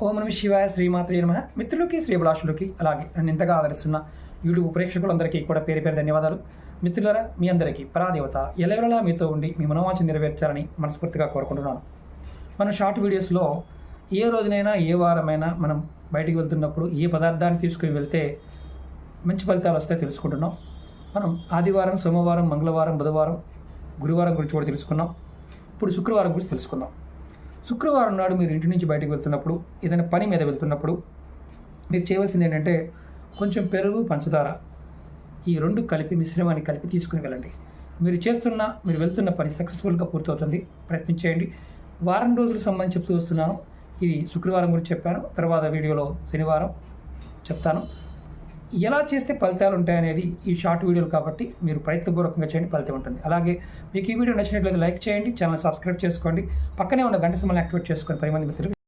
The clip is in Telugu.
ఓం నమ శివాయ శ్రీమాత్రే నమః. మిత్రులకి శ్రీభిలాషులకి అలాగే నన్ను ఇంతగా ఆదరిస్తున్న యూట్యూబ్ ప్రేక్షకులందరికీ కూడా పేరు పేరు ధన్యవాదాలు. మిత్రులారా, మీ అందరికీ పరాదేవత ఎల్లవెల్లలా మీతో ఉండి మీ మనోవాంఛ నెరవేర్చాలని మనస్ఫూర్తిగా కోరుకుంటున్నాను. మన షార్ట్ వీడియోస్లో ఏ రోజునైనా ఏ వారమైనా మనం బయటికి వెళ్తున్నప్పుడు ఏ పదార్థాన్ని తీసుకుని వెళ్తే మంచి ఫలితాలు వస్తాయో తెలుసుకుంటున్నాం. మనం ఆదివారం, సోమవారం, మంగళవారం, బుధవారం, గురువారం గురించి కూడా తెలుసుకున్నాం. ఇప్పుడు శుక్రవారం గురించి తెలుసుకుందాం. శుక్రవారం నాడు మీరు ఇంటి నుంచి బయటకు వెళ్తున్నప్పుడు, ఏదైనా పని మీద వెళ్తున్నప్పుడు మీరు చేయవలసింది ఏంటంటే కొంచెం పెరుగు, పంచదార ఈ రెండు కలిపి మిశ్రమాన్ని కలిపి తీసుకుని వెళ్ళండి. మీరు వెళ్తున్న పని సక్సెస్ఫుల్గా పూర్తవుతుంది. ప్రయత్నించేయండి. వారం రోజులకు సంబంధించి చెప్తూ వస్తున్నాను. ఇది శుక్రవారం గురించి చెప్పాను, తర్వాత వీడియోలో శనివారం చెప్తాను. ఎలా చేస్తే ఫలితాలు ఉంటాయనేది ఈ షార్ట్ వీడియోలు కాబట్టి మీరు ప్రయత్నపూర్వకంగా చేయండి, ఫలితం ఉంటుంది. అలాగే మీకు ఈ వీడియో నచ్చినట్లయితే లైక్ చేయండి, ఛానల్ సబ్స్క్రైబ్ చేసుకోండి, పక్కనే ఉన్న గంట సింబల్ని యాక్టివేట్ చేసుకొని 10 మంది మిత్రులు